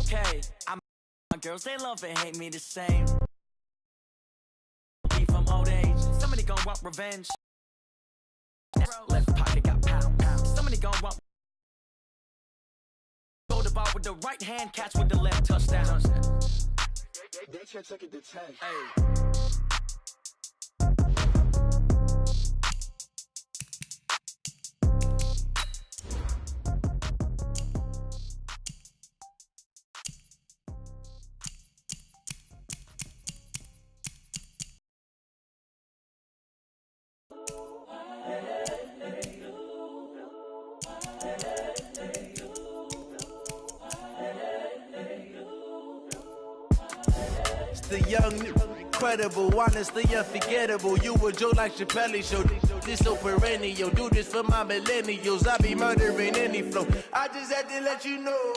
okay. My girls, they love and hate me the same. Me from old age. Somebody gon' want revenge. Left pocket got pound. Somebody gon' want. Go the ball with the right hand, catch with the left, touchdown. They can't take it to 10. Hey. The young, incredible, honestly unforgettable. You a joke like Chappelle Show. This so perennial. Do this for my millennials. I be murdering any flow. I just had to let you know.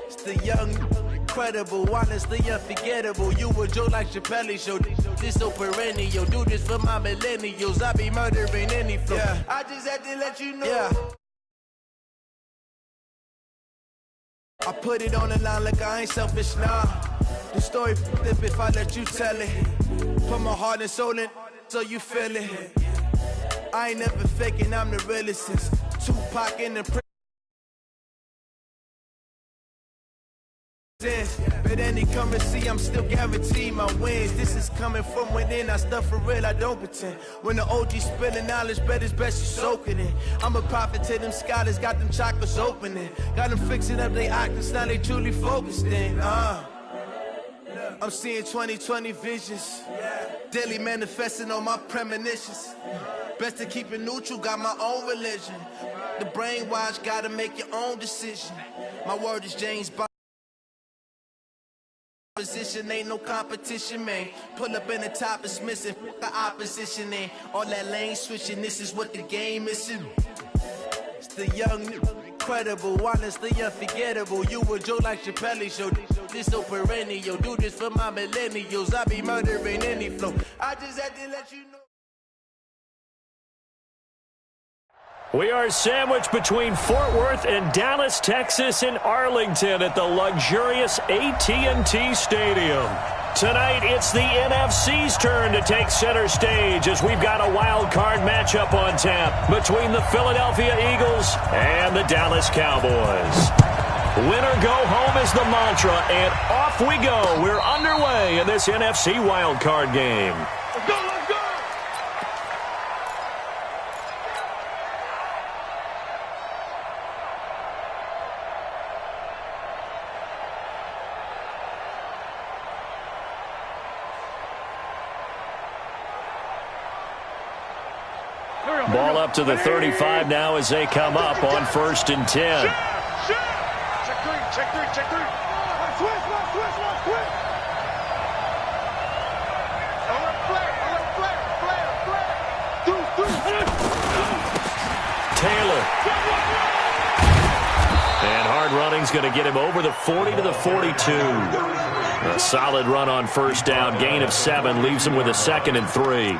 It's the young, incredible, honestly unforgettable. You a joke like Chappelle Show. This so perennial. Do this for my millennials. I be murdering any flow. Yeah. I just had to let you know. Yeah. I put it on the line like I ain't selfish now. The story flip if I let you tell it. Put my heart and soul in so you feel it. I ain't never faking, I'm the realest since Tupac in the prison. But any come and see, I'm still guaranteed my wins. This is coming from within, I stuff for real, I don't pretend. When the OG spilling knowledge, bet it's best you soak it in. I'm a prophet to them scholars, got them chakras opening. Got them fixing up they octaves, now they truly focused in. I'm seeing 2020 visions. Daily manifesting on my premonitions. Best to keep it neutral, got my own religion. The brainwash, gotta make your own decision. My word is James Bond. Position ain't no competition, man. Pull up in the top, it's missing. The opposition ain't all that lane switching. This is what the game is. It's the young, incredible, honestly unforgettable. You a joke like Chappelle Show. This so perennial. Do this for my millennials. I be murdering any flow. I just had to let you know. We are sandwiched between Fort Worth and Dallas, Texas, and Arlington at the luxurious AT&T Stadium. Tonight, it's the NFC's turn to take center stage as we've got a wild card matchup on tap between the Philadelphia Eagles and the Dallas Cowboys. Winner go home is the mantra, and off we go. We're underway in this NFC wild card game. Let's go, let's go! Ball up to the 35 now as they come up on 1st and 10. Check three. Switch. Taylor. And hard running's going to get him over the 40 to the 42. A solid run on 1st down. Gain of 7 leaves him with a 2nd and 3.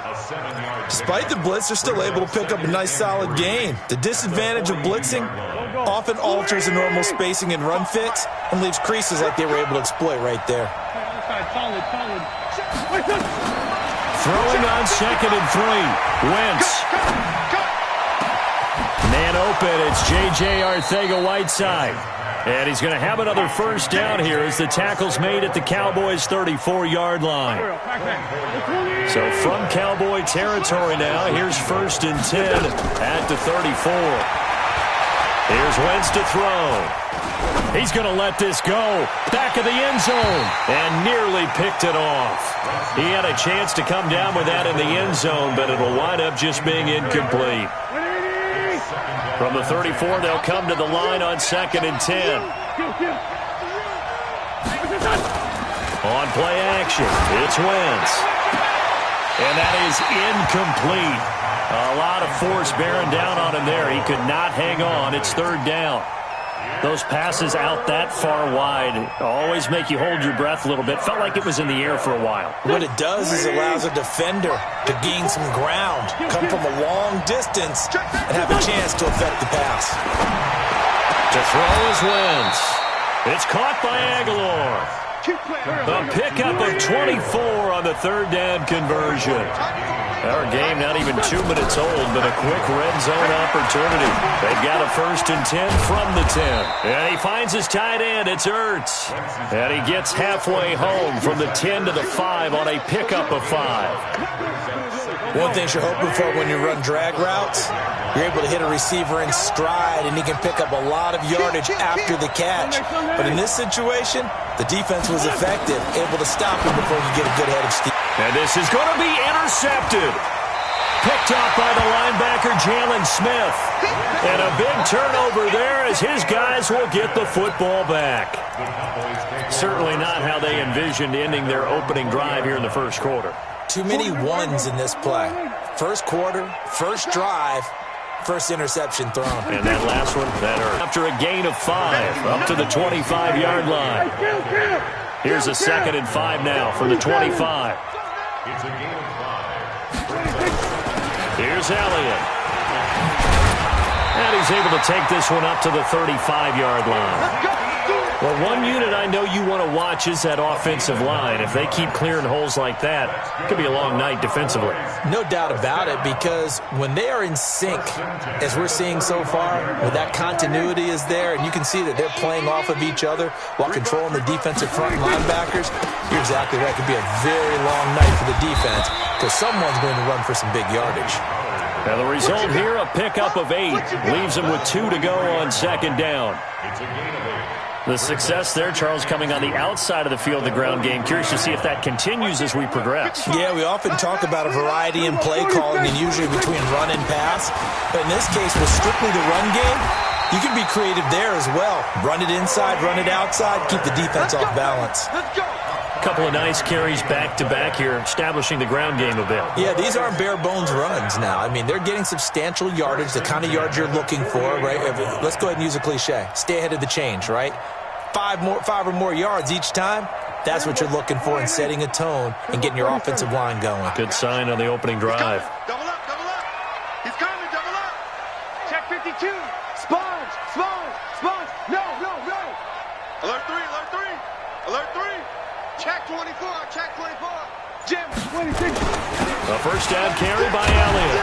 Despite the blitz, they're still able to pick up a nice solid gain. The disadvantage of blitzing often alters the normal spacing and run fits and leaves creases like they were able to exploit right there. Throwing on 2nd and 3. Wentz. Man open, it's J.J. Arcega-Whiteside. And he's going to have another 1st down here as the tackle's made at the Cowboys' 34-yard line. So from Cowboy territory now, here's 1st and 10 at the 34. Here's Wentz to throw. He's going to let this go. Back of the end zone. And nearly picked it off. He had a chance to come down with that in the end zone, but it'll wind up just being incomplete. From the 34, they'll come to the line on 2nd and 10. On play action, it's Wentz. And that is incomplete. A lot of force bearing down on him there. He could not hang on. It's 3rd down. Those passes out that far wide always make you hold your breath a little bit. Felt like it was in the air for a while. What it does is allows a defender to gain some ground, come from a long distance, and have a chance to affect the pass. To throw is Wentz. It's caught by Aguilar. A pickup of 24 on the third down conversion. Our game not even 2 minutes old, but a quick red zone opportunity. They've got a 1st and 10 from the 10. And he finds his tight end. It's Ertz. And he gets halfway home from the 10 to the 5 on a pickup of 5. One thing you're hoping for when you run drag routes, you're able to hit a receiver in stride, and he can pick up a lot of yardage after the catch. But in this situation, the defense was effective, able to stop him before he could get a good head of steam. And this is going to be intercepted. Picked off by the linebacker, Jalen Smith. And a big turnover there as his guys will get the football back. Certainly not how they envisioned ending their opening drive here in the first quarter. Too many ones in this play. First quarter, first drive, first interception thrown. And that last one, that hurt. After a gain of 5, up to the 25-yard line. Here's a 2nd and 5 now from the 25. It's a gain of 5. Here's Elliott. And he's able to take this one up to the 35-yard line. Well, one unit I know you want to watch is that offensive line. If they keep clearing holes like that, it could be a long night defensively. No doubt about it, because when they are in sync, as we're seeing so far, when that continuity is there, and you can see that they're playing off of each other while controlling the defensive front linebackers, you're exactly right. It could be a very long night for the defense because someone's going to run for some big yardage. Now the result here, a pickup of 8. Leaves them with 2 to go on 2nd down. It's a gain of 8. The success there, Charles, coming on the outside of the field, the ground game. Curious to see if that continues as we progress. Yeah, we often talk about a variety in play calling and usually between run and pass. But in this case, with strictly the run game, you can be creative there as well. Run it inside, run it outside, keep the defense off balance. Let's go. A couple of nice carries back-to-back here, establishing the ground game a bit. Yeah, these aren't bare-bones runs now. I mean, they're getting substantial yardage, the kind of yards you're looking for, right? Let's go ahead and use a cliche. Stay ahead of the change, right? 5 or more yards each time. That's what you're looking for in setting a tone and getting your offensive line going. Good sign on the opening drive. Double up, double up. He's coming, double up. Check 52. Sponge. No. Alert 3. Alert 3. Check 24. Check 24. Jim, 26. A first down carry by Elliott.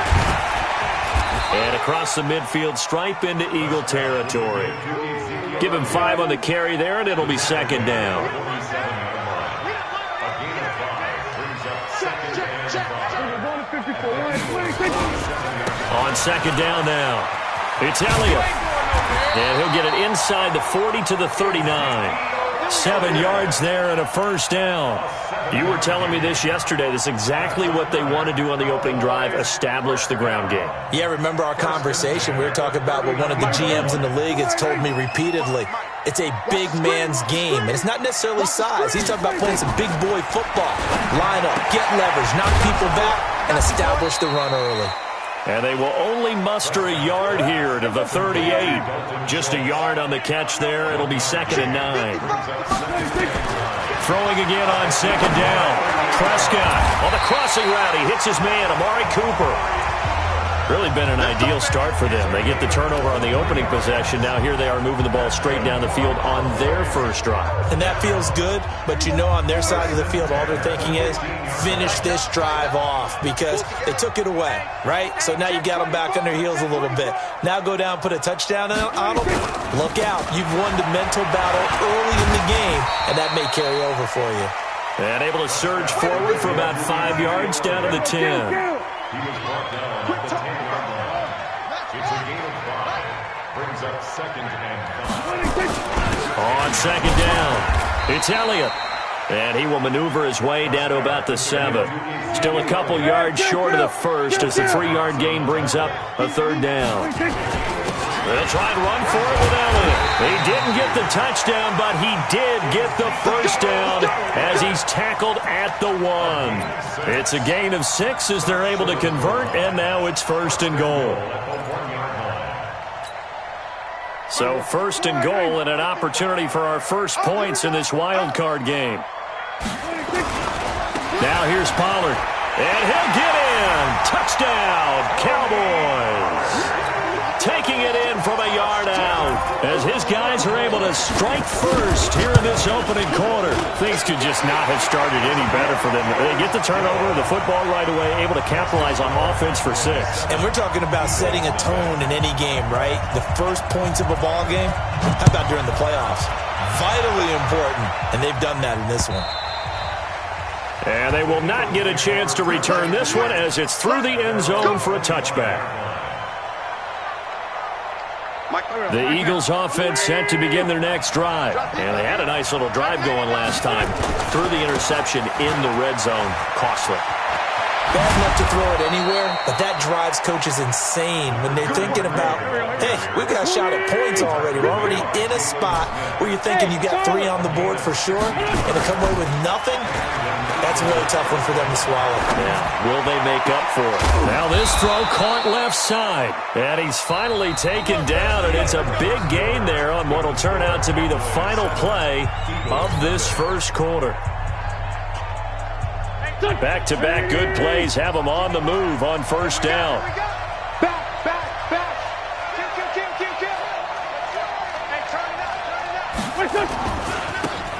And across the midfield stripe into Eagle territory. Give him 5 on the carry there, and it'll be 2nd down. On 2nd down now, it's Elliott. And he'll get it inside the 40 to the 39. 7 yards there and a first down. You were telling me this yesterday. This is exactly what they want to do on the opening drive, establish the ground game. Yeah, remember our conversation. We were talking about what one of the GMs in the league has told me repeatedly. It's a big man's game, and it's not necessarily size. He's talking about playing some big boy football. Line up, get leverage, knock people back, and establish the run early. And they will only muster a yard here to the 38. Just a yard on the catch there. It'll be 2nd and 9. Throwing again on 2nd down. Prescott on the crossing route. He hits his man, Amari Cooper. Really been an ideal start for them. They get the turnover on the opening possession. Now here they are moving the ball straight down the field on their first drive. And that feels good, but you know on their side of the field all they're thinking is finish this drive off because they took it away, right? So now you got them back on their heels a little bit. Now go down, put a touchdown on them. Look out. You've won the mental battle early in the game, and that may carry over for you. And able to surge forward for about 5 yards down to the 10. He was brought down at the 10-yard line. It's a gain of 5. Brings up 2nd and 5. On 2nd down, it's Elliott. And he will maneuver his way down to about the 7. Still a couple yards short of the first as the 3-yard gain brings up a 3rd down. They'll try and run for it with Elliott. He didn't get the touchdown, but he did get the first down as he's tackled at the 1. It's a gain of 6 as they're able to convert, and now it's 1st and goal. So 1st and goal and an opportunity for our first points in this wild card game. Now here's Pollard, and he'll get in. Touchdown, Cowboys. Taking it in from a yard out as his guys are able to strike first here in this opening quarter. Things could just not have started any better for them. They get the turnover, the football right away, able to capitalize on offense for 6. And we're talking about setting a tone in any game, right? The first points of a ball game, how about during the playoffs? Vitally important, and they've done that in this one. And they will not get a chance to return this one as it's through the end zone for a touchback. The Eagles offense set to begin their next drive. And they had a nice little drive going last time. Threw the interception in the red zone. Costly. Bad enough to throw it anywhere, but that drives coaches insane when they're thinking about, hey, we've got a shot at points already. We're already in a spot where you're thinking you got 3 on the board for sure, and to come away with nothing, that's a really tough one for them to swallow. Yeah, will they make up for it? Now this throw caught left side, and he's finally taken down, and it's a big gain there on what will turn out to be the final play of this first quarter. Back-to-back good plays have them on the move on first down. Back.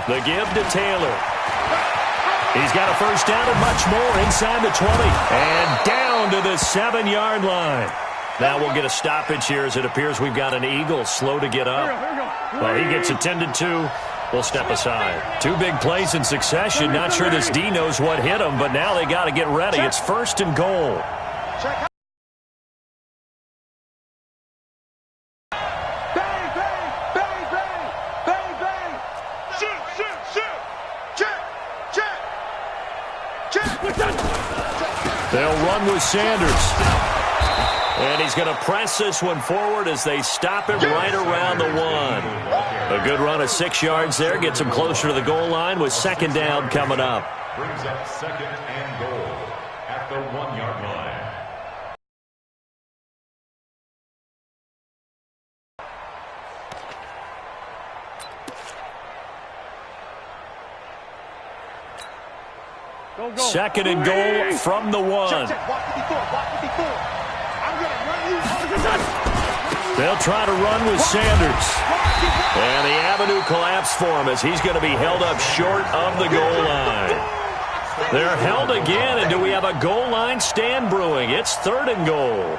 The give to Taylor. He's got a first down and much more inside the 20. And down to the 7-yard line. Now we'll get a stoppage here as it appears we've got an Eagle slow to get up. Well, he gets attended to. We'll step aside. 2 big plays in succession. Not sure this D knows what hit him, but now they got to get ready. It's first and goal. They'll run with Sanders. And he's going to press this one forward as they stop him right around the 1. A good run of 6 yards there. Gets him closer to the goal line with second down coming up. Brings up second and goal at the 1-yard line. Second and goal from the 1. They'll try to run with Sanders. And the avenue collapsed for him as he's going to be held up short of the goal line. They're held again, and do we have a goal line stand brewing? It's third and goal.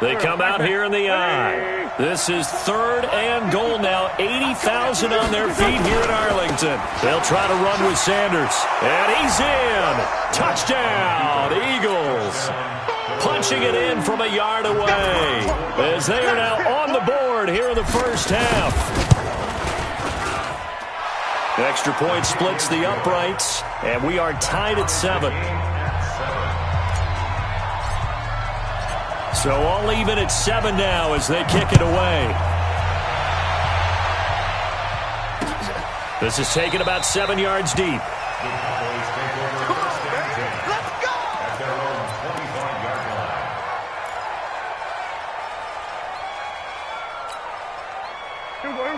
They come out here in the eye. This is third and goal now. 80,000 on their feet here at Arlington. They'll try to run with Sanders. And he's in. Touchdown, Eagles. Punching it in from a yard away as they are now on the board here in the first half. Extra point splits the uprights, and we are tied at 7. So all even at 7 now as they kick it away. This is taken about 7 yards deep.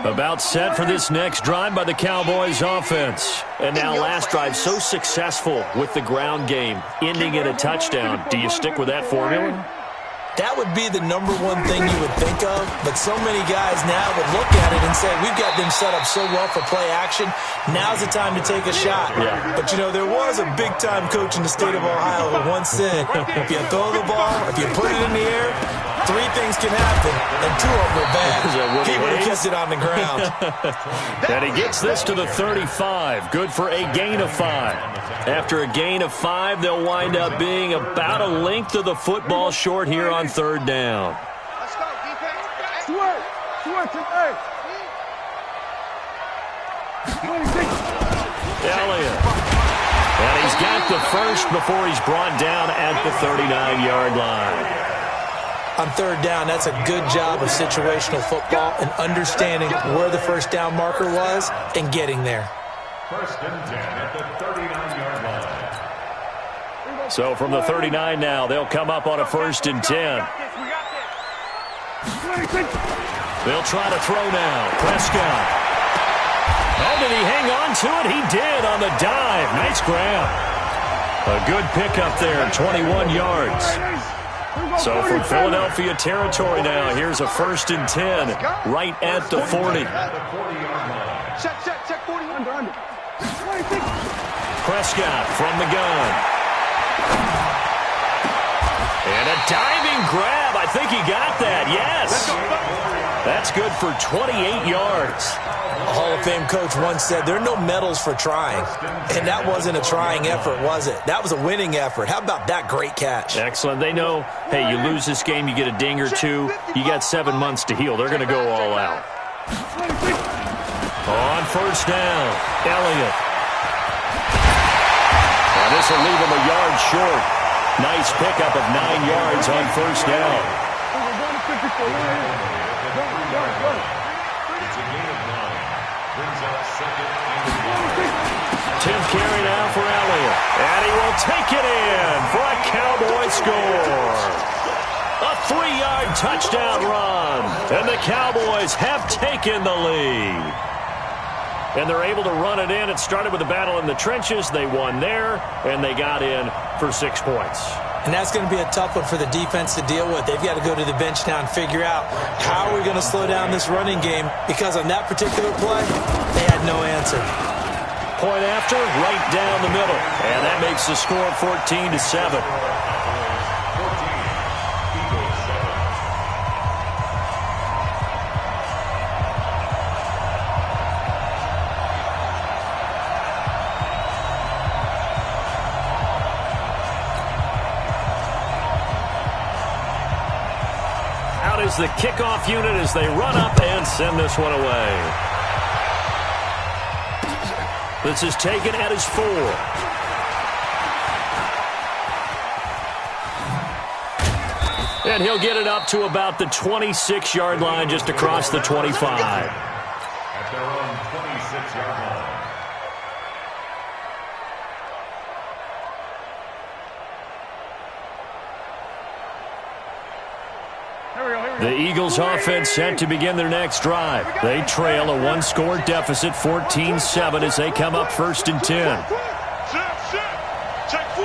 About set for this next drive by the Cowboys offense. And now last drive so successful with the ground game, ending in a touchdown. Do you stick with that formula? That would be the number one thing you would think of, but so many guys now would look at it and say, we've got them set up so well for play action, now's the time to take a shot. Yeah. But, you know, there was a big-time coach in the state of Ohio who once said, if you throw the ball, if you put it in the air, 3 things can happen, and 2 of them are bad. He would have kept it on the ground. And he gets this to the 35. Good for a gain of 5. After a gain of 5, they'll wind up being about a length of the football short here on third down. Let's go, defense. Elliott. And he's got the first before he's brought down at the 39-yard line. On third down, that's a good job of situational football and understanding where the first down marker was and getting there. First and 10 at the 39-yard line. So from the 39 now, they'll come up on a first and 10. They'll try to throw now. Prescott. Oh, did he hang on to it? He did on the dive. Nice grab. A good pickup there, 21 yards. So from Philadelphia territory now, here's a 1st and 10 right at the 40. Check 40. Under. Prescott from the gun. And a diving grab. I think he got that. Yes. That's good for 28 yards. A Hall of Fame coach once said there are no medals for trying. And that wasn't a trying effort, was it? That was a winning effort. How about that great catch? Excellent. They know, hey, you lose this game, you get a ding or two. You got 7 months to heal. They're going to go all out. On 1st down, Elliott. And this will leave him a yard short. Nice pickup of 9 yards on 1st down. Tim carry now for Elliott. And he will take it in for a Cowboy score. A 3-yard touchdown run. And the Cowboys have taken the lead. And they're able to run it in. It started with a battle in the trenches. They won there, and they got in for 6 points. And that's going to be a tough one for the defense to deal with. They've got to go to the bench now and figure out how are we going to slow down this running game, because on that particular play, they had no answer. Point after, right down the middle. And that makes the score 14-7. Is the kickoff unit as they run up and send this one away. This is taken at his 4. And he'll get it up to about the 26-yard line, just across the 25. At their own 26-yard line. The Eagles offense set to begin their next drive. They trail a 1-score deficit, 14-7, as they come up 1st and 10. Check 4.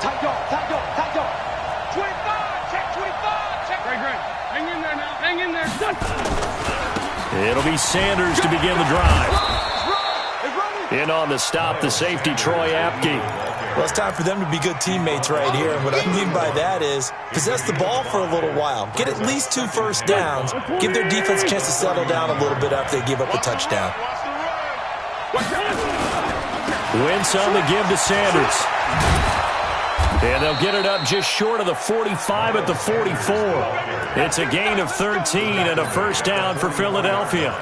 Tight dog. 25. Check 25. Check. Great. Hang in there now. Hang in there. It'll be Sanders to begin the drive. In on the stop, the safety, Troy Apke. Well, it's time for them to be good teammates right here. And what I mean by that is possess the ball for a little while. Get at least 2 first downs. Give their defense a chance to settle down a little bit after they give up a touchdown. Wentz on the give to Sanders. And they'll get it up just short of the 45 at the 44. It's a gain of 13 and a 1st down for Philadelphia.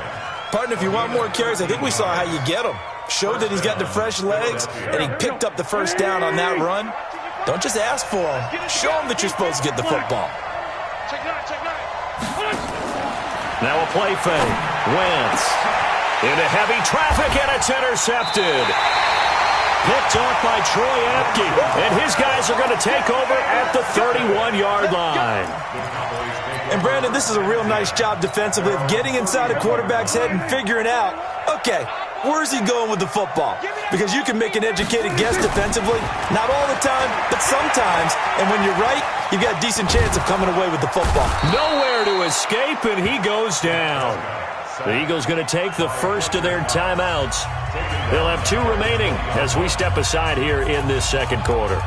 Partner, if you want more carries, I think we saw how you get them. Showed that he's got the fresh legs, and he picked up the 1st down on that run. Don't just ask for him. Show him that you're supposed to get the football. Now a play fake. Wentz into heavy traffic, and it's intercepted. Picked off by Troy Apke, and his guys are going to take over at the 31-yard line. And Brandon, this is a real nice job defensively of getting inside a quarterback's head and figuring out, okay, where's he going with the football? Because you can make an educated guess defensively. Not all the time, but sometimes. And when you're right, you've got a decent chance of coming away with the football. Nowhere to escape, and he goes down. The Eagles going to take the first of their timeouts. They'll have 2 remaining as we step aside here in this 2nd quarter.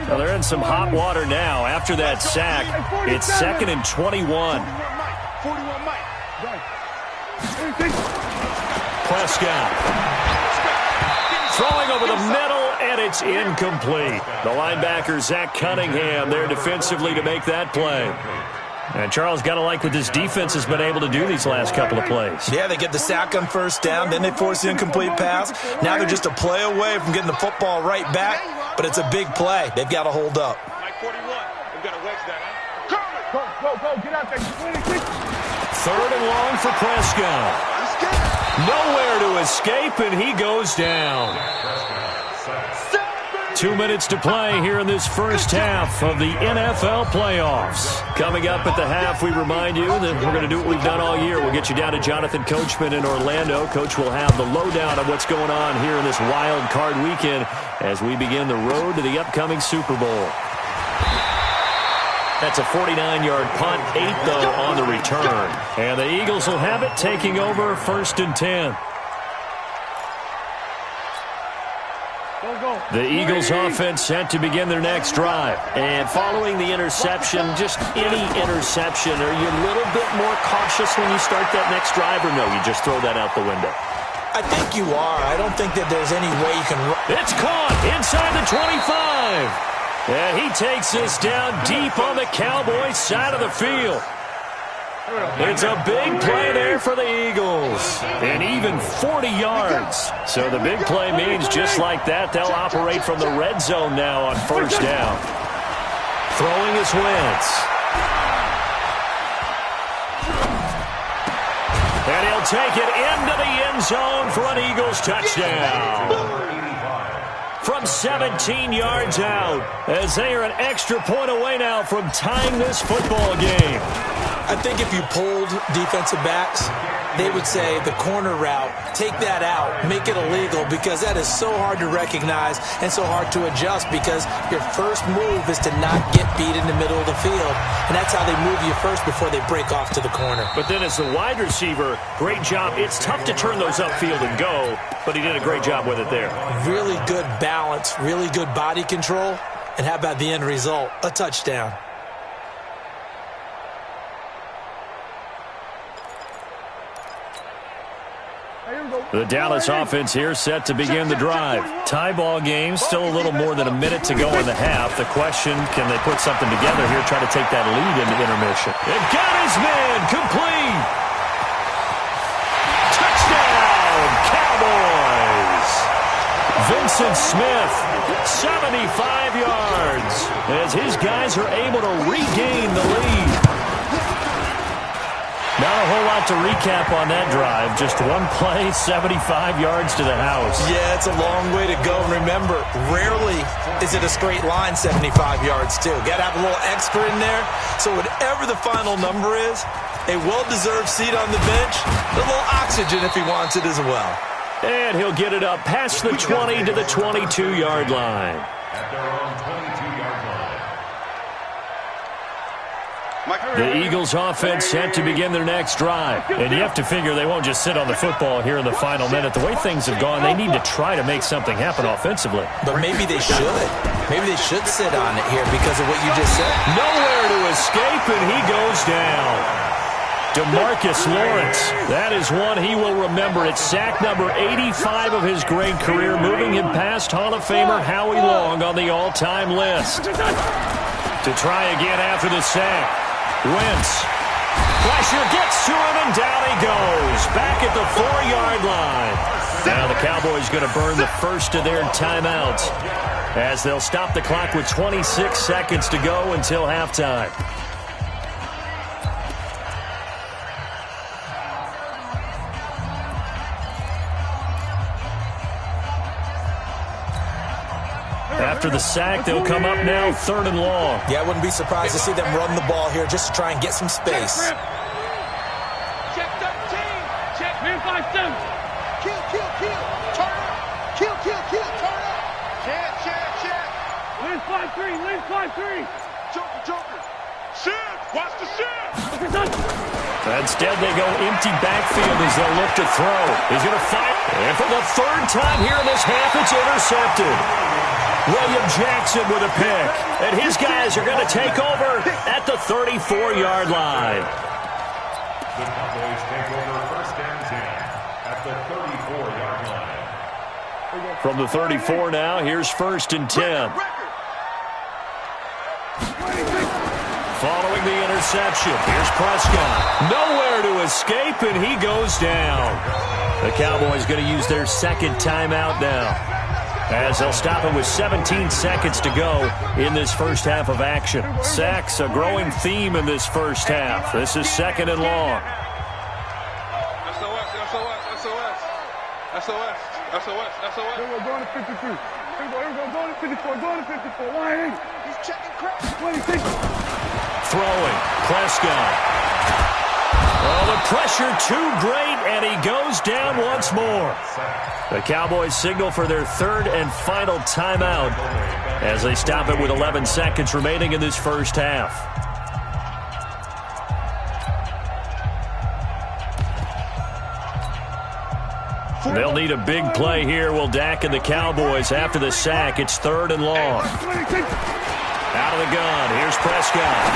Well, they're in some hot water now. After that sack, it's 2nd and 21. Prescott throwing over the middle, and it's incomplete. The linebacker, Zach Cunningham, there defensively to make that play. And Charles, got to like what this defense has been able to do these last couple of plays. Yeah, they get the sack on 1st down, then they force the incomplete pass. Now they're just a play away from getting the football right back, but it's a big play. They've got to hold up. Mike 41. We've got to wedge that, huh? Go. Get out there. 3rd and long for Prescott. Nowhere to escape, and he goes down. 2 minutes to play here in this first half of the NFL playoffs. Coming up at the half, we remind you that we're going to do what we've done all year. We'll get you down to Jonathan Coachman in Orlando. Coach will have the lowdown of what's going on here in this wild card weekend as we begin the road to the upcoming Super Bowl. That's a 49-yard punt, 8 though on the return. And the Eagles will have it, taking over 1st and 10. The Eagles offense set to begin their next drive. And following the interception, just any interception, are you a little bit more cautious when you start that next drive, or no, you just throw that out the window? I think you are. I don't think that there's any way you can run. It's caught inside the 25. And he takes this down deep on the Cowboys side of the field. It's a big play there for the Eagles. And even 40 yards. So the big play means just like that, they'll operate from the red zone now on 1st down. Throwing his Wentz. And he'll take it into the end zone for an Eagles touchdown. From 17 yards out, as they are an extra point away now from tying this football game. I think if you polled defensive backs, they would say the corner route, take that out, make it illegal, because that is so hard to recognize and so hard to adjust, because your first move is to not get beat in the middle of the field, and that's how they move you first before they break off to the corner. But then as the wide receiver, great job. It's tough to turn those upfield and go, but he did a great job with it there. Really good balance, really good body control, and how about the end result? A touchdown. The Dallas offense here set to begin the drive. Tie ball game, still a little more than a minute to go in the half. The question, can they put something together here, try to take that lead into intermission? It got his man, complete. Touchdown, Cowboys. Vincent Smith, 75 yards, as his guys are able to regain the lead. Not a whole lot to recap on that drive. Just one play, 75 yards to the house. Yeah, it's a long way to go. And remember, rarely is it a straight line 75 yards, too. Got to have a little extra in there. So whatever the final number is, a well-deserved seat on the bench, a little oxygen if he wants it as well. And he'll get it up past the 20 to the 22-yard line. At their own 22-yard line. The Eagles offense set to begin their next drive. And you have to figure they won't just sit on the football here in the final minute. The way things have gone, they need to try to make something happen offensively. But maybe they should. Maybe they should sit on it here because of what you just said. Nowhere to escape, and he goes down. DeMarcus Lawrence, that is one he will remember. It's sack number 85 of his great career, moving him past Hall of Famer Howie Long on the all-time list. To try again after the sack. Wentz. Fletcher gets to him, and down he goes. Back at the 4-yard line. Now the Cowboys going to burn the first of their timeouts as they'll stop the clock with 26 seconds to go until halftime. After the sack, they'll come up now 3rd and long. Yeah, I wouldn't be surprised to see them run the ball here just to try and get some space. Check 13. Check man 5-7. Kill, kill, kill. Turn up. Kill, kill, kill. Turn up. Check. Lane 5-3. Lane 5-3. Joker. Shift. Watch the shift. Instead, they go empty backfield as they'll look to throw. He's going to fire. And for the 3rd time here in this half, it's intercepted. William Jackson with a pick. And his guys are going to take over at the 34-yard line. The Cowboys take over 1st and 10 at the 34-yard line. From the 34 now, here's 1st and 10. Following the interception, here's Prescott. Nowhere to escape, and he goes down. The Cowboys going to use their 2nd timeout now, as they'll stop it with 17 seconds to go in this first half of action. Sacks, a growing theme in this first half. This is 2nd and long. SOS. We're going to 52. Going to 54, going to 54. Line. He's checking crap. 26. Throwing. Prescott. Oh, the pressure too great, and he goes down once more. The Cowboys signal for their third and final timeout as they stop it with 11 seconds remaining in this first half. They'll need a big play here. Will Dak and the Cowboys after the sack. It's third and long. Out of the gun. Here's Prescott.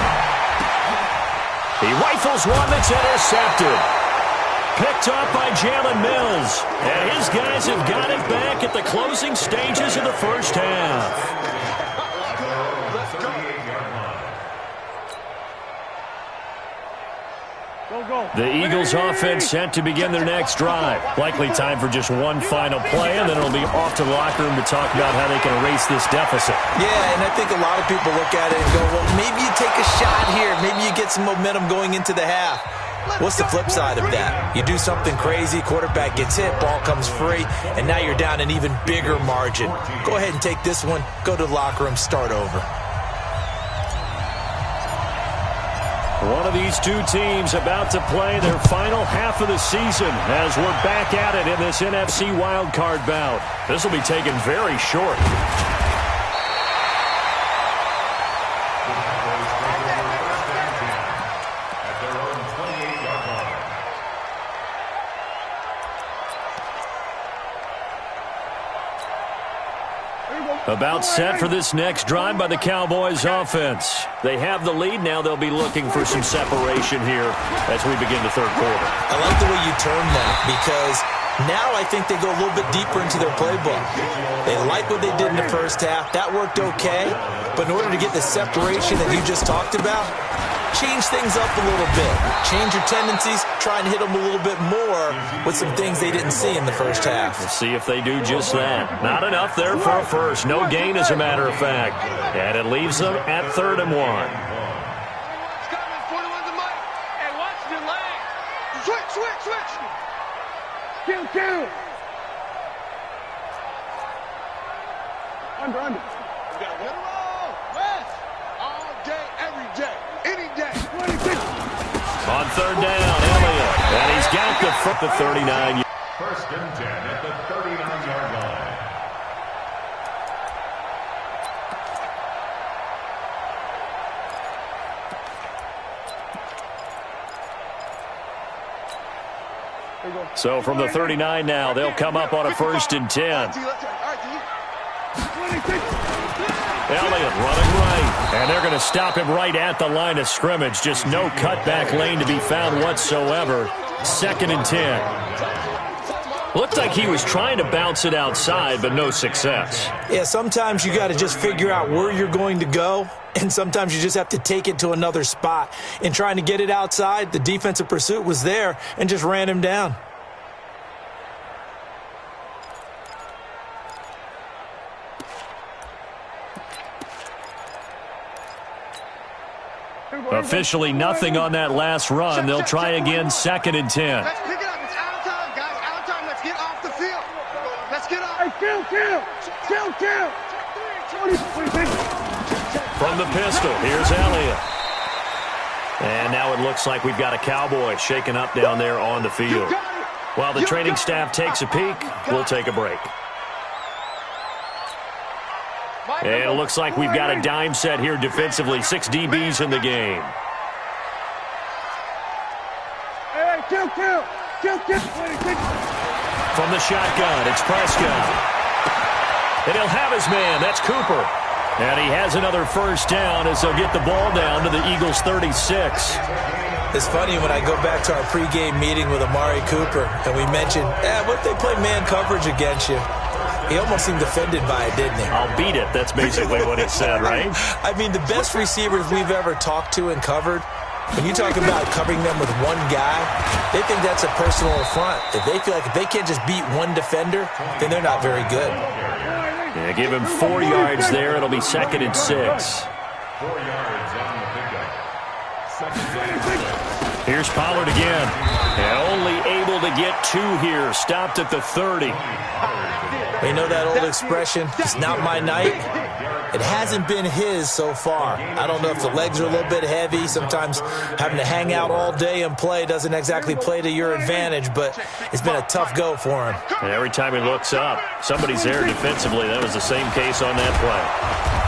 He rifles one that's intercepted. Picked up by Jalen Mills. And his guys have got it back at the closing stages of the first half. The Eagles offense set to begin their next drive. Likely time for just one final play, and then it'll be off to the locker room to talk about how they can erase this deficit. Yeah, and I think a lot of people look at it and go, well, maybe you take a shot here. Maybe you get some momentum going into the half. What's the flip side of that? You do something crazy, quarterback gets hit, ball comes free, and now you're down an even bigger margin. Go ahead and take this one, go to the locker room, start over. One of these two teams about to play their final half of the season as we're back at it in this NFC wildcard bout. This will be taken very short. About set for this next drive by the Cowboys offense. They have the lead. Now they'll be looking for some separation here as we begin the third quarter. I like the way you term that because now I think they go a little bit deeper into their playbook. They like what they did in the first half. That worked okay. But in order to get the separation that you just talked about, change things up a little bit. Change your tendencies. Try and hit them a little bit more with some things they didn't see in the first half. We'll see if they do just that. Not enough there for a first. No gain, as a matter of fact. And it leaves them at 3rd and 1. Switch. Kill. Under. We got to roll. West. All day, every day. Any day. 26. On 3rd down, Elliott. And he's got the 39. First and 10 at the 39-yard line. So from the 39 now, they'll come up on a 1st and 10. Elliott running right, and they're going to stop him right at the line of scrimmage. Just no cutback lane to be found whatsoever. 2nd and 10. Looked like he was trying to bounce it outside, but no success. Yeah, sometimes you got to just figure out where you're going to go, and sometimes you just have to take it to another spot. In trying to get it outside, the defensive pursuit was there and just ran him down. Officially nothing on that last run. They'll try again, 2nd and 10. Let's pick it up. It's out of time, guys. Out of time. Let's get off the field. Let's get off. Hey, kill. 26. From the pistol, here's Elliott. And now it looks like we've got a Cowboy shaken up down there on the field. While the training staff takes a peek, we'll take a break. And it looks like we've got a dime set here defensively. 6 DBs in the game. Hey, kill. From the shotgun, it's Prescott. And he'll have his man. That's Cooper. And he has another 1st down as they'll get the ball down to the Eagles' 36. It's funny when I go back to our pregame meeting with Amari Cooper, and we mentioned, what if they play man coverage against you? He almost seemed offended by it, didn't he? I'll beat it. That's basically what he said, right? I mean, the best receivers we've ever talked to and covered, when you talk about covering them with one guy, they think that's a personal affront. If they feel like if they can't just beat one defender, then they're not very good. Yeah, give him 4 yards there. It'll be 2nd and 6. 4 yards on the pickup. 2nd and 6. Here's Pollard again. And only able to get 2 here. Stopped at the 30. You know that old expression, it's not my night? It hasn't been his so far. I don't know if the legs are a little bit heavy. Sometimes having to hang out all day and play doesn't exactly play to your advantage, but it's been a tough go for him. And every time he looks up, somebody's there defensively. That was the same case on that play.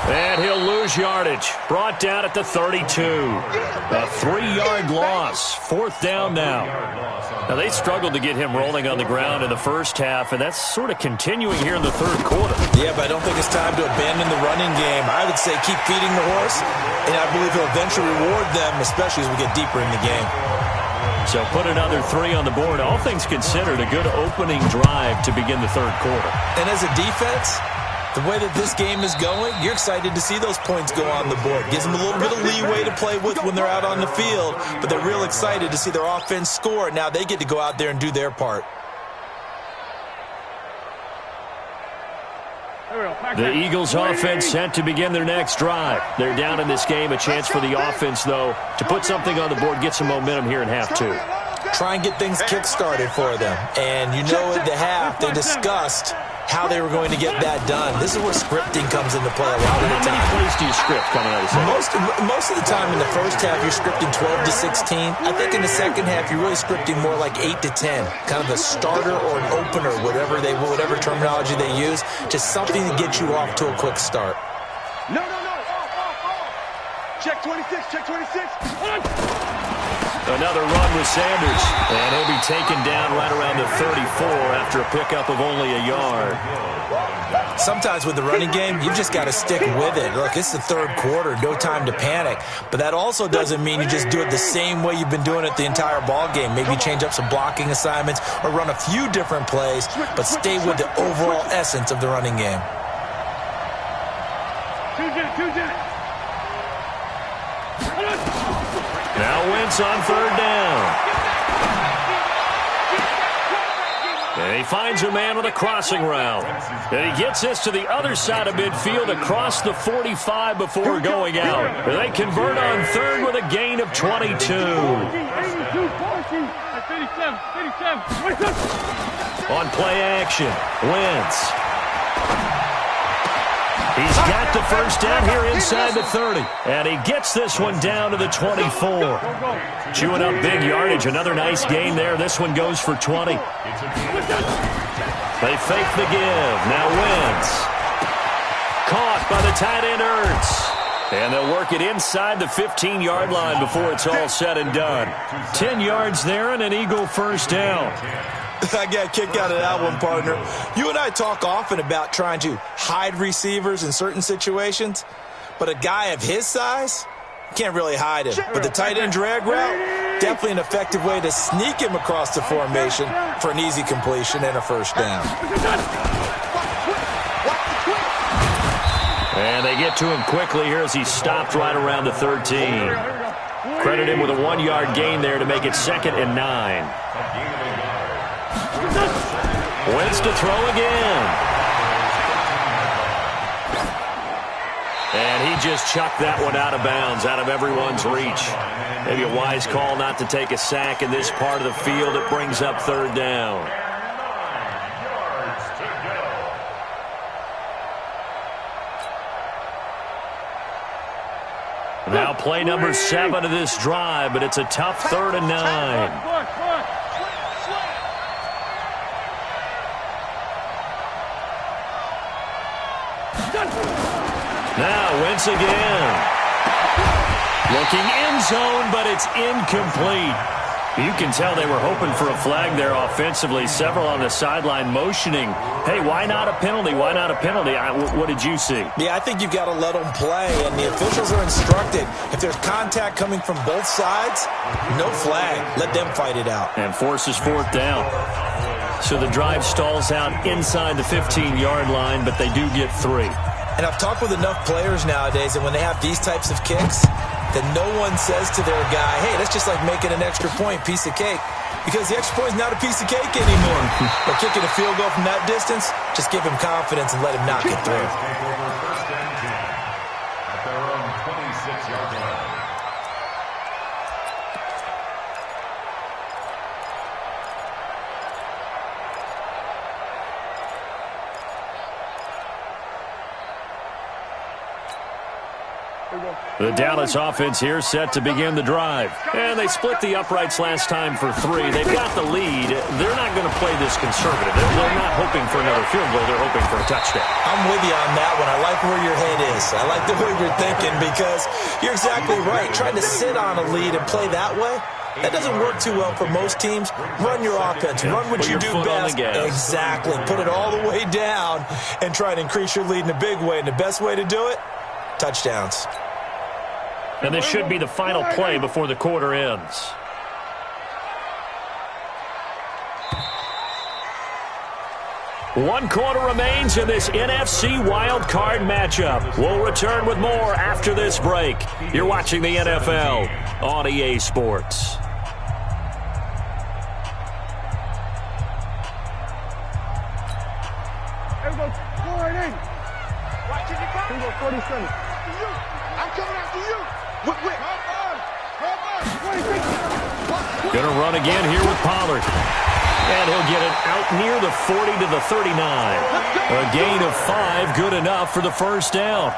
And he'll lose yardage. Brought down at the 32. A 3-yard loss. 4th down now. Now, they struggled to get him rolling on the ground in the first half, and that's sort of continuing here in the 3rd quarter. Yeah, but I don't think it's time to abandon the running game. I would say keep feeding the horse, and I believe he'll eventually reward them, especially as we get deeper in the game. So put another 3 on the board. All things considered, a good opening drive to begin the 3rd quarter. And as a defense, the way that this game is going, you're excited to see those points go on the board. Gives them a little bit of leeway to play with when they're out on the field, but they're real excited to see their offense score. Now they get to go out there and do their part. The Eagles offense set to begin their next drive. They're down in this game. A chance for the offense, though, to put something on the board, get some momentum here in half 2. Try and get things kick-started for them. And you know at the half, they discussed how they were going to get that done. This is where scripting comes into play a lot of the time. How many plays do you script coming out of the second? Most of the time in the first half, you're scripting 12 to 16. I think in the second half, you're really scripting more like 8 to 10. Kind of a starter or an opener, whatever terminology they use. Just something to get you off to a quick start. No. Check 26, check 26. Another run with Sanders, and he'll be taken down right around the 34 after a pickup of only a yard. Sometimes with the running game, you've just got to stick with it. Look, it's the 3rd quarter, no time to panic. But that also doesn't mean you just do it the same way you've been doing it the entire ball game. Maybe change up some blocking assignments or run a few different plays, but stay with the overall essence of the running game. Now Wentz on 3rd down. And he finds a man with a crossing route. And he gets this to the other side of midfield across the 45 before going out. And they convert on 3rd with a gain of 22. On play action, Wentz. He's got the first down here inside the 30. And he gets this one down to the 24. Chewing up big yardage. Another nice gain there. This one goes for 20. They fake the give. Now Wentz. Caught by the tight end Ertz. And they'll work it inside the 15-yard line before it's all said and done. 10 yards there and an Eagle first down. I got a kick out of that one, partner. You and I talk often about trying to hide receivers in certain situations, but a guy of his size can't really hide him. But the tight end drag route, definitely an effective way to sneak him across the formation for an easy completion and a first down. And they get to him quickly here as he stopped right around the 13. Credit him with a 1-yard gain there to make it 2nd and 9. Wentz to throw again. And he just chucked that one out of bounds, out of everyone's reach. Maybe a wise call not to take a sack in this part of the field. It brings up 3rd down. Now play number 7 of this drive, but it's a tough 3rd and 9. Now Wentz again. Looking end zone, but it's incomplete. You can tell they were hoping for a flag there offensively. Several on the sideline motioning, hey, why not a penalty? Why not a penalty? What did you see? Yeah, I think you've got to let them play, and the officials are instructed. If there's contact coming from both sides, no flag. Let them fight it out. And forces 4th down. So the drive stalls out inside the 15-yard line, but they do get 3. And I've talked with enough players nowadays that when they have these types of kicks, that no one says to their guy, hey, that's just like making an extra point, piece of cake. Because the extra point is not a piece of cake anymore. But kicking a field goal from that distance, just give him confidence and let him knock it through. The Dallas offense here set to begin the drive. And they split the uprights last time for 3. They've got the lead. They're not going to play this conservative. They're not hoping for another field goal. They're hoping for a touchdown. I'm with you on that one. I like where your head is. I like the way you're thinking because you're exactly right. Trying to sit on a lead and play that way, that doesn't work too well for most teams. Run your offense. Run what you do best. Exactly. Put it all the way down and try to increase your lead in a big way. And the best way to do it, touchdowns. And this should be the final play before the quarter ends. One quarter remains in this NFC Wild Card matchup. We'll return with more after this break. You're watching the NFL on EA Sports. Everybody, go right in. Watch it, you go 47. I'm coming after you. Whip. Going to run again here with Pollard. And he'll get it out near the 40 to the 39. A gain of 5, good enough for the first down.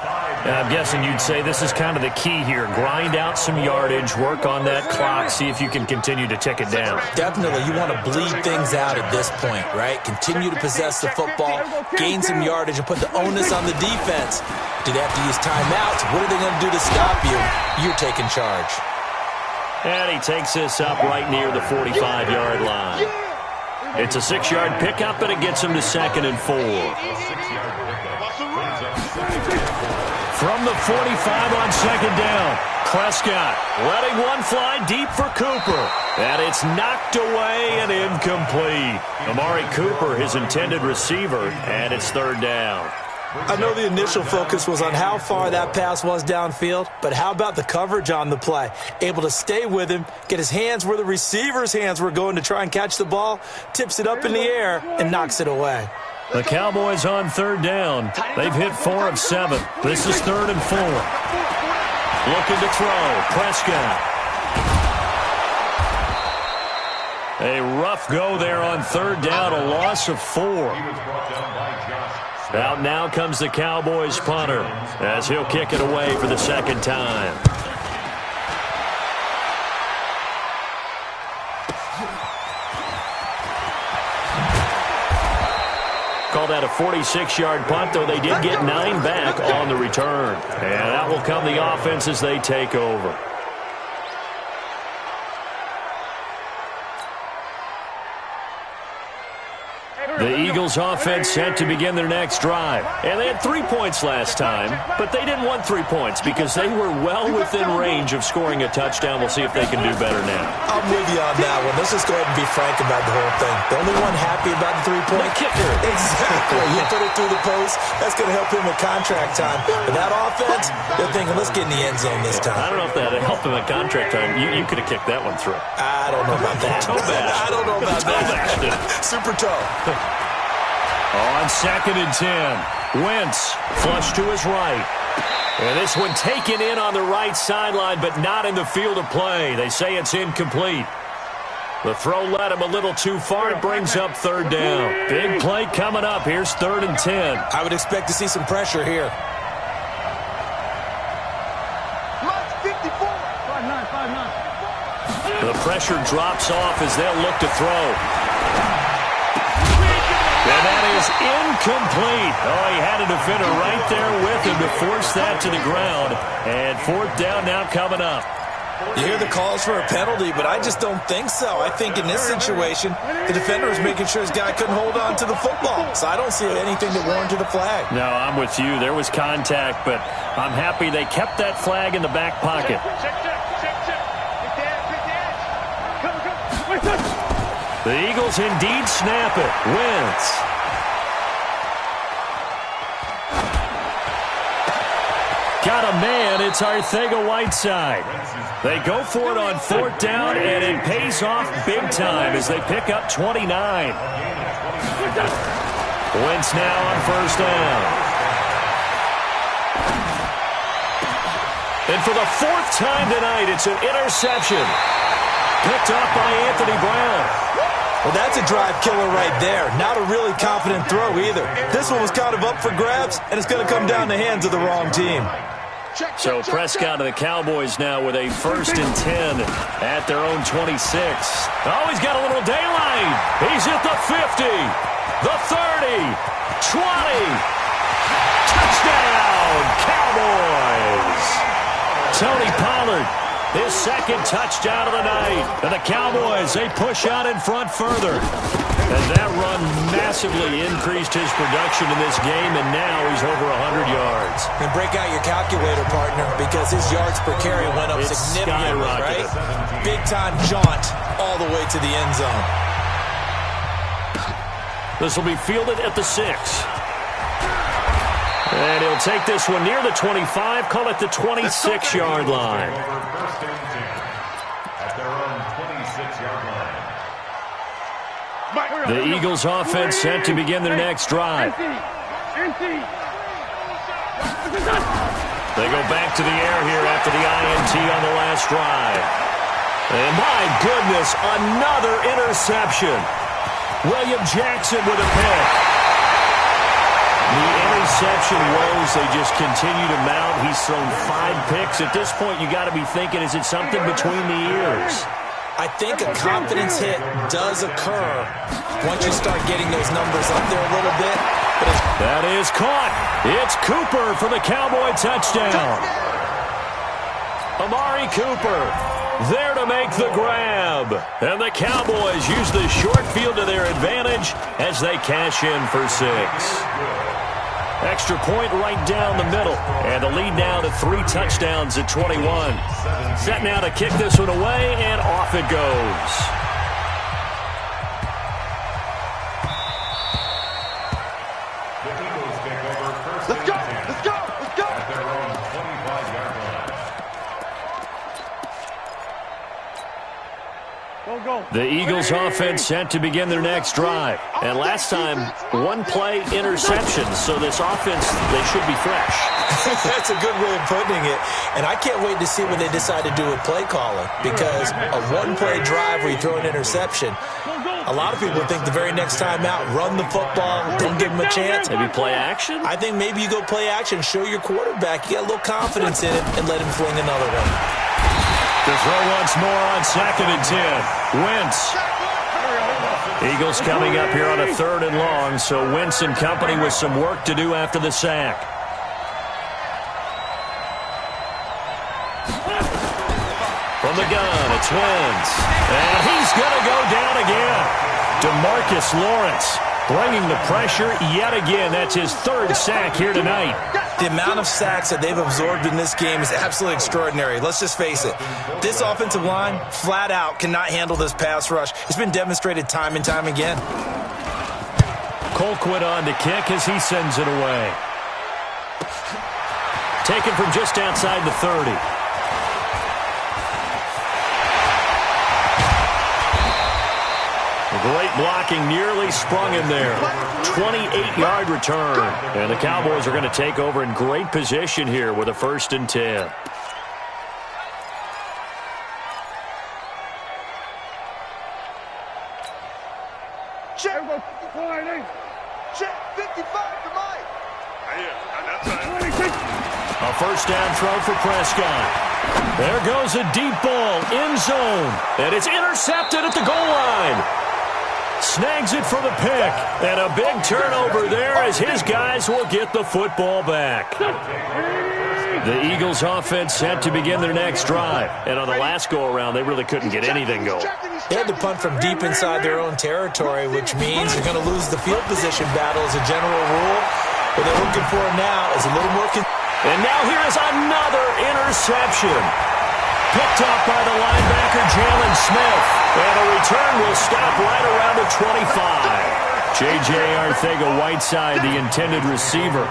I'm guessing you'd say this is kind of the key here. Grind out some yardage, work on that clock, see if you can continue to tick it down. Definitely. You want to bleed things out at this point, right? Continue to possess the football, gain some yardage, and put the onus on the defense. Do they have to use timeouts? What are they going to do to stop you? You're taking charge. And he takes this up right near the 45-yard line. It's a 6-yard pickup, and it gets him to 2nd and 4. From the 45 on 2nd down, Prescott letting one fly deep for Cooper. And it's knocked away and incomplete. Amari Cooper, his intended receiver, and it's 3rd down. I know the initial focus was on how far that pass was downfield, but how about the coverage on the play? Able to stay with him, get his hands where the receiver's hands were going to try and catch the ball, tips it up in the air, and knocks it away. The Cowboys on 3rd down. They've hit 4 of 7. This is 3rd and 4. Looking to throw. Prescott. A rough go there on 3rd down, a loss of 4. Out now comes the Cowboys punter as he'll kick it away for the 2nd time. Call that a 46-yard punt, though they did get 9 back on the return. And that will come the offense as they take over. The Eagles offense set to begin their next drive. And they had 3 points last time, but they didn't want 3 points because they were well within range of scoring a touchdown. We'll see if they can do better now. I'm with you on that one. Let's just go ahead and be frank about the whole thing. The only one happy about the 3-point kicker. Exactly. You put it through the post. That's going to help him with contract time. But that offense, they're thinking, let's get in the end zone this time. I don't know if that helped him at contract time. You could have kicked that one through. I don't know about that. I don't know about that. Super toe. On 2nd and 10, Wentz flush to his right. And this one taken in on the right sideline, but not in the field of play. They say it's incomplete. The throw led him a little too far. It brings up 3rd down. Big play coming up. Here's 3rd and 10. I would expect to see some pressure here. The pressure drops off as they'll look to throw. And that is incomplete. Oh, he had a defender right there with him to force that to the ground. And 4th down now coming up. You hear the calls for a penalty, but I just don't think so. I think in this situation, the defender was making sure his guy couldn't hold on to the football. So I don't see anything that warranted a flag. No, I'm with you. There was contact, but I'm happy they kept that flag in the back pocket. The Eagles indeed snap it. Wentz. Got a man. It's Arcega-Whiteside. They go for it on 4th down, and it pays off big time as they pick up 29. Wentz now on 1st down. And for the 4th time tonight, it's an interception. Picked off by Anthony Brown. Well, that's a drive killer right there. Not a really confident throw either. This one was kind of up for grabs, and it's going to come down the hands of the wrong team. So Prescott and the Cowboys now with a 1st and 10 at their own 26. Oh, he's got a little daylight. He's at the 50, the 30, 20. Touchdown, Cowboys. Tony Pollard, his 2nd touchdown of the night. And the Cowboys, they push out in front further. And that run massively increased his production in this game, and now he's over 100 yards. And break out your calculator, partner, because his yards per carry went up significantly, right? Big-time jaunt all the way to the end zone. This will be fielded at the 6. And he'll take this one near the 25, call it the 26-yard line. At their own 26-yard line. The Eagles offense set to begin their next drive. They go back to the air here after the INT on the last drive. And my goodness, another interception. William Jackson with a pick. The interception woes, they just continue to mount. He's thrown 5 picks. At this point, you got to be thinking, is it something between the ears? I think a confidence hit does occur once you start getting those numbers up there a little bit. That is caught. It's Cooper for the Cowboy touchdown. Amari Cooper there to make the grab. And the Cowboys use the short field to their advantage as they cash in for 6. Extra point right down the middle. And the lead now to 3 touchdowns at 21. Set now to kick this one away, and off it goes. The Eagles take over 1st Let's and go! 10 Let's go! Let's go! at their own 25-yard line. The Eagles offense set to begin their next drive. And last time, 1 play interception. So this offense, they should be fresh. That's a good way of putting it. And I can't wait to see what they decide to do with play calling. Because a 1-play drive where you throw an interception, a lot of people think the very next time out, run the football, don't give them a chance. Maybe play action? I think maybe you go play action, show your quarterback, you got a little confidence in it, and let him fling another one. To throw once more on 2nd and 10. Wentz. Eagles coming up here on a 3rd and long, so Wentz and company with some work to do after the sack. From the gun, it's Wentz. And he's going to go down again. DeMarcus Lawrence bringing the pressure yet again. That's his 3rd sack here tonight. The amount of sacks that they've absorbed in this game is absolutely extraordinary. Let's just face it. This offensive line, flat out, cannot handle this pass rush. It's been demonstrated time and time again. Colquitt on to kick as he sends it away. Taken from just outside the 30. Great blocking, nearly sprung him there. 28-yard return. And the Cowboys are going to take over in great position here with a 1st and 10. Check 55 to Mike. A 1st down throw for Prescott. There goes a deep ball, end zone. And it's intercepted at the goal line. Snags it for the pick. And a big turnover there as his guys will get the football back. The Eagles offense set to begin their next drive. And on the last go-around, they really couldn't get anything going. They had to punt from deep inside their own territory, which means they're going to lose the field position battle as a general rule. What they're looking for now is a little more... And now here is another interception. Picked up by the linebacker, Jalen Smith. And a return will stop right around the 25. J.J. Arcega-Whiteside, the intended receiver.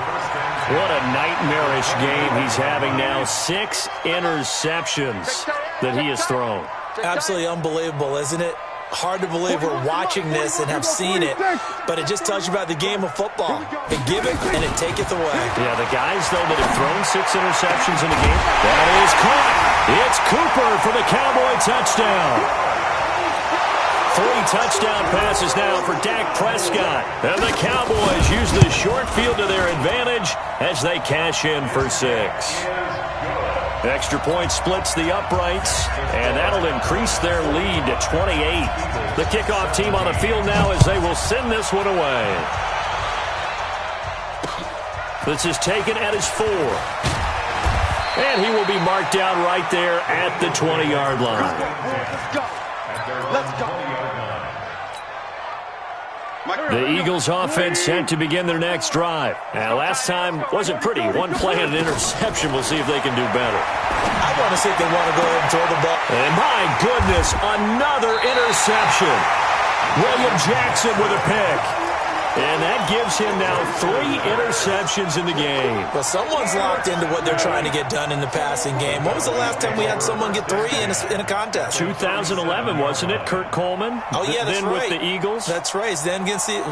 What a nightmarish game he's having now. 6 interceptions that he has thrown. Absolutely unbelievable, isn't it? Hard to believe we're watching this and have seen it, but it just tells you about the game of football. It give it, and it taketh away. Yeah, the guys, though, that have thrown 6 interceptions in a game, that is caught. It's Cooper for the Cowboy touchdown. 3 touchdown passes now for Dak Prescott. And the Cowboys use the short field to their advantage as they cash in for 6. Extra point splits the uprights, and that'll increase their lead to 28. The kickoff team on the field now as they will send this one away. This is taken at his 4. And he will be marked down right there at the 20-yard line. Let's go. Let's go. The Eagles offense set to begin their next drive. Now, last time wasn't pretty. One play and an interception. We'll see if they can do better. I want to see if they want to go ahead and throw the ball. And my goodness, another interception. William Jackson with a pick. And that gives him now 3 interceptions in the game. Well, someone's locked into what they're trying to get done in the passing game. When was the last time we had someone get 3 in a contest? 2011, wasn't it? Kurt Coleman? Oh, yeah, that's then right. With the Eagles? That's right. Then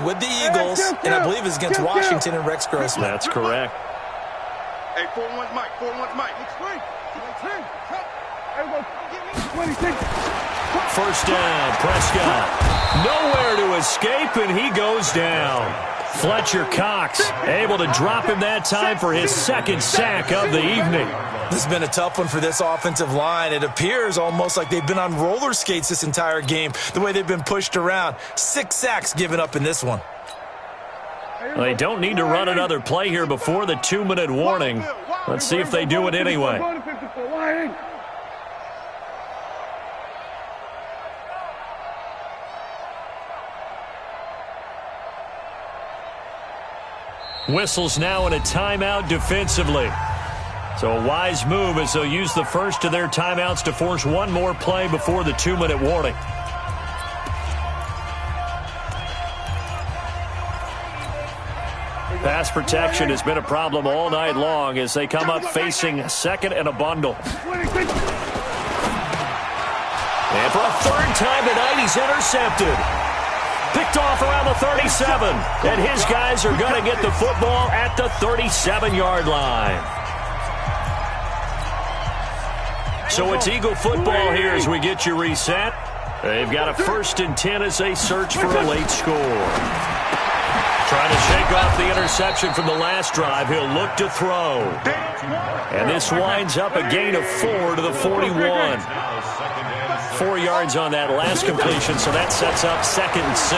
with the Eagles, and I believe it's against Washington and Rex Grossman. That's correct. Hey, 4-1's Mike. 4-1's Mike. Looks great. 26. First down, Prescott. Nowhere to escape, and he goes down. Fletcher Cox able to drop him that time for his 2nd sack of the evening. This has been a tough one for this offensive line. It appears almost like they've been on roller skates this entire game, the way they've been pushed around. 6 sacks given up in this one. Well, they don't need to run another play here before the 2-minute warning. Let's see if they do it anyway. Whistles now in a timeout defensively. So a wise move as they'll use the first of their timeouts to force one more play before the 2-minute warning. Pass protection has been a problem all night long as they come up facing 2nd and a bundle. And for a 3rd time tonight, he's intercepted. Picked off around the 37. And his guys are going to get the football at the 37-yard line. So it's Eagle football here as we get you reset. They've got a 1st and 10 as they search for a late score. Trying to shake off the interception from the last drive. He'll look to throw. And this winds up a gain of 4 to the 41. 4 yards on that last completion, so that sets up 2nd and 6.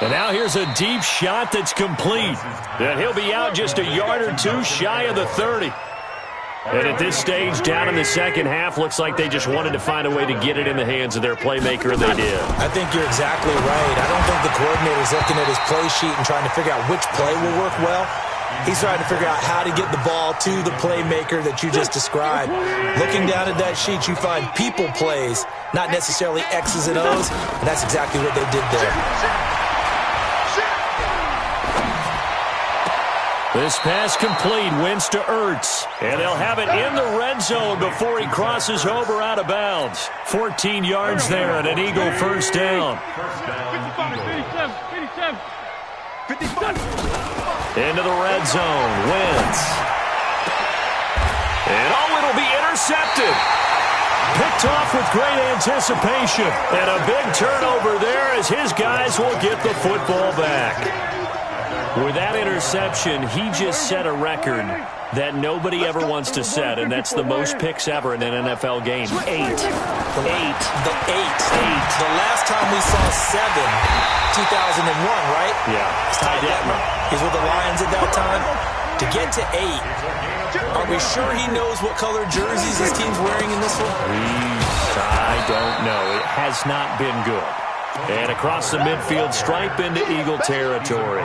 And now here's a deep shot that's complete. And he'll be out just a yard or 2 shy of the 30. And at this stage, down in the second half, looks like they just wanted to find a way to get it in the hands of their playmaker, and they did. I think you're exactly right. I don't think the coordinator's looking at his play sheet and trying to figure out which play will work well. He's trying to figure out how to get the ball to the playmaker that you just described. Looking down at that sheet, you find people plays, not necessarily X's and O's, and that's exactly what they did there. This pass complete, wins to Ertz, and they'll have it in the red zone before he crosses over out of bounds. 14 yards there and an Eagle first down. Into the red zone, Wentz. And it'll be intercepted. Picked off with great anticipation. And a big turnover there as his guys will get the football back. With that interception, he just set a record that nobody ever wants to set, and that's the most picks ever in an NFL game. 8. The 8. The last time we saw 7, 2001, right? Yeah. Ty Detmer. He's with the Lions at that time. To get to 8, are we sure he knows what color jerseys his team's wearing in this one? I don't know. It has not been good. And across the midfield stripe into Eagle territory.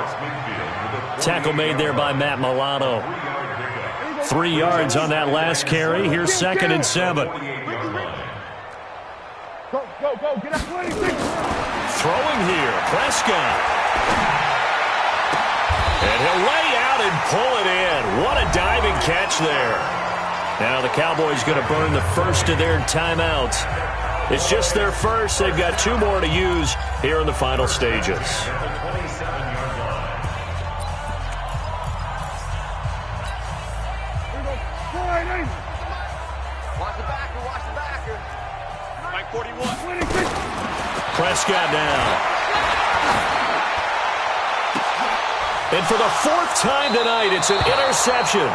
Tackle made there by Matt Milano. 3 yards on that last carry. Here's 2nd and 7. Go, get up, 26. Throwing here, Prescott. And he'll lay out and pull it in. What a diving catch there. Now the Cowboys going to burn the first of their timeouts. It's just their first. They've got 2 more to use here in the final stages. Watch the backer, watch the backer. 41. Prescott now. And for the fourth time tonight, it's an interception.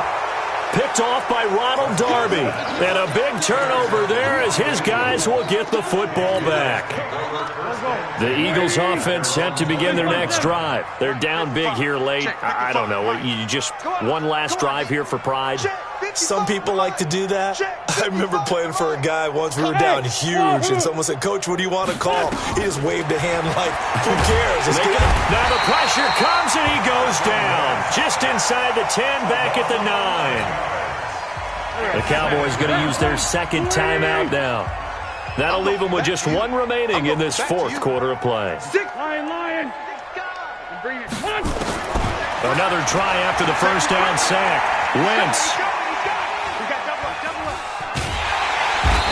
Picked off by Ronald Darby. And a big turnover there as his guys will get the football back. The Eagles offense set to begin their next drive. They're down big here late. I don't know. You just one last drive here for pride. Some people like to do that. I remember playing for a guy once. We were down huge, and someone said, "Coach, what do you want to call?" He just waved a hand like, who cares? Now the pressure comes, and he goes down. Just inside the 10, back at the 9. The Cowboys going to use their second timeout now. That'll leave them with just one remaining in this fourth quarter of play. Another try after the first down sack. Wentz.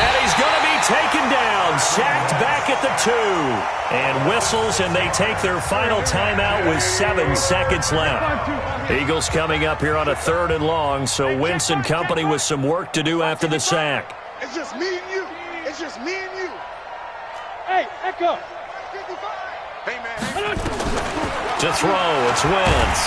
And he's going to be taken down, sacked back at the 2. And whistles, and they take their final timeout with 7 seconds left. Eagles coming up here on a 3rd and long, so Wentz and company with some work to do after the sack. It's just me and you. It's just me and you. Hey, Echo. Hey, man. To throw, it's Wentz.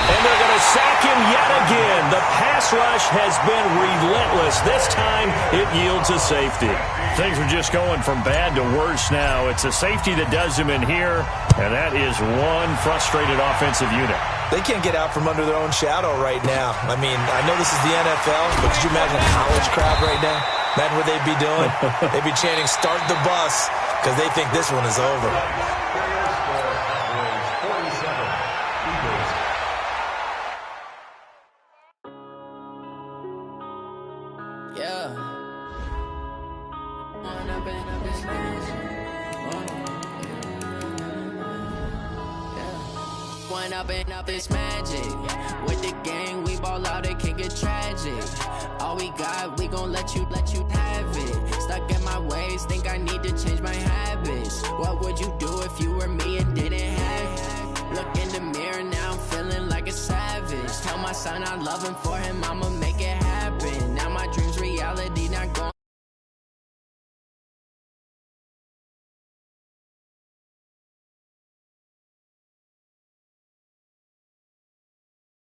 And they're going to sack him yet again. The pass rush has been relentless. This time, it yields a safety. Things are just going from bad to worse now. It's a safety that does him in here, and that is one frustrated offensive unit. They can't get out from under their own shadow right now. I mean, I know this is the NFL, but could you imagine a college crowd right now? Imagine what they'd be doing. They'd be chanting, "Start the bus," because they think this one is over. Up this magic with the gang, we ball out, it can get tragic. All we got, we gon' let you have it. Stuck in my ways, think I need to change my habits. What would you do if you were me and didn't have it? Look in the mirror, now I'm feeling like a savage. Tell my son I love him, for him I'ma make it happen. Now my dream's reality, now